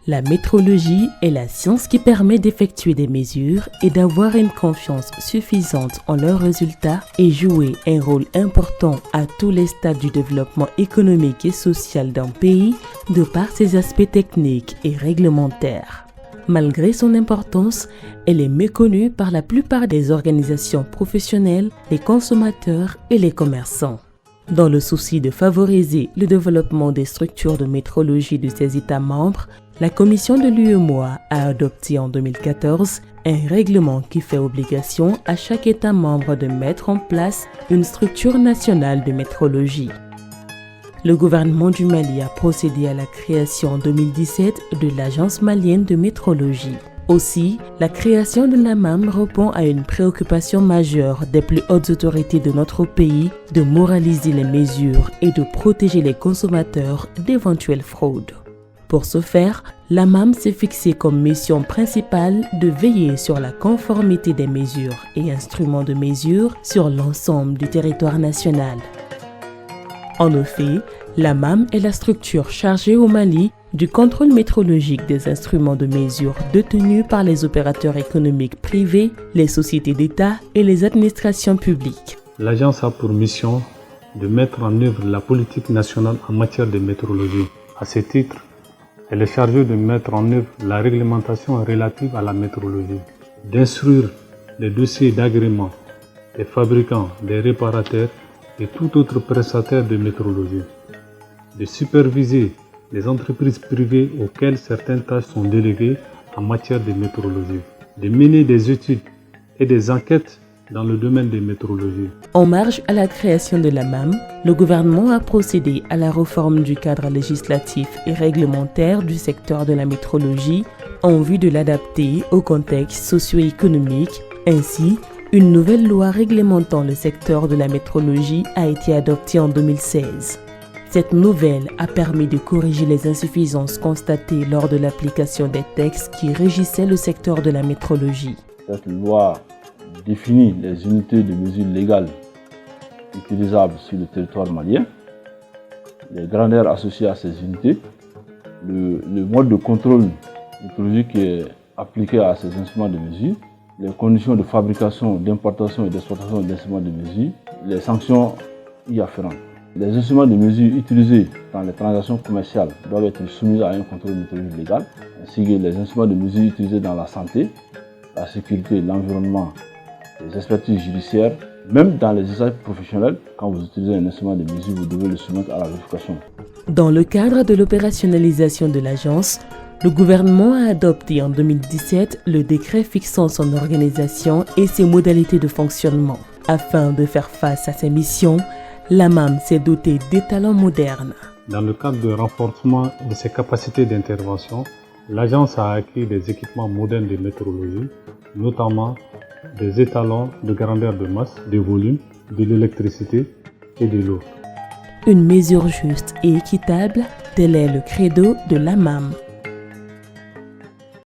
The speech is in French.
La métrologie est la science qui permet d'effectuer des mesures et d'avoir une confiance suffisante en leurs résultats et jouer un rôle important à tous les stades du développement économique et social d'un pays de par ses aspects techniques et réglementaires. Malgré son importance, elle est méconnue par la plupart des organisations professionnelles, les consommateurs et les commerçants. Dans le souci de favoriser le développement des structures de métrologie de ses États membres, la Commission de l'UEMOA a adopté en 2014 un règlement qui fait obligation à chaque État membre de mettre en place une structure nationale de métrologie. Le gouvernement du Mali a procédé à la création en 2017 de l'Agence malienne de métrologie. Aussi, la création de l'AMAM répond à une préoccupation majeure des plus hautes autorités de notre pays de moraliser les mesures et de protéger les consommateurs d'éventuelles fraudes. Pour ce faire, l'AMAM s'est fixé comme mission principale de veiller sur la conformité des mesures et instruments de mesure sur l'ensemble du territoire national. En effet, l'AMAM est la structure chargée au Mali du contrôle métrologique des instruments de mesure détenus par les opérateurs économiques privés, les sociétés d'État et les administrations publiques. L'agence a pour mission de mettre en œuvre la politique nationale en matière de métrologie. À ce titre, elle est chargée de mettre en œuvre la réglementation relative à la métrologie, d'instruire les dossiers d'agrément des fabricants, des réparateurs et tout autre prestataire de métrologie, de superviser les entreprises privées auxquelles certaines tâches sont déléguées en matière de métrologie, de mener des études et des enquêtes dans le domaine des métrologies. En marge à la création de l'AMAM, le gouvernement a procédé à la réforme du cadre législatif et réglementaire du secteur de la métrologie en vue de l'adapter au contexte socio-économique. Ainsi, une nouvelle loi réglementant le secteur de la métrologie a été adoptée en 2016. Cette nouvelle a permis de corriger les insuffisances constatées lors de l'application des textes qui régissaient le secteur de la métrologie. Cette loi définit les unités de mesure légales utilisables sur le territoire malien, les grandeurs associées à ces unités, le mode de contrôle métrologique qui est appliqué à ces instruments de mesure, les conditions de fabrication, d'importation et d'exploitation d'instruments de mesure, les sanctions y afférentes. Les instruments de mesure utilisés dans les transactions commerciales doivent être soumis à un contrôle métrologique légal, ainsi que les instruments de mesure utilisés dans la santé, la sécurité, l'environnement, les expertises judiciaires, même dans les usages professionnels. Quand vous utilisez un instrument de mesure, vous devez le soumettre à la vérification. Dans le cadre de l'opérationnalisation de l'agence, le gouvernement a adopté en 2017 le décret fixant son organisation et ses modalités de fonctionnement. Afin de faire face à ses missions, l'AMAM s'est dotée d'étalons modernes. Dans le cadre de renforcement de ses capacités d'intervention, l'agence a acquis des équipements modernes de métrologie, notamment des étalons de grandeur de masse, de volume, de l'électricité et de l'eau. Une mesure juste et équitable, tel est le credo de l'AMAM.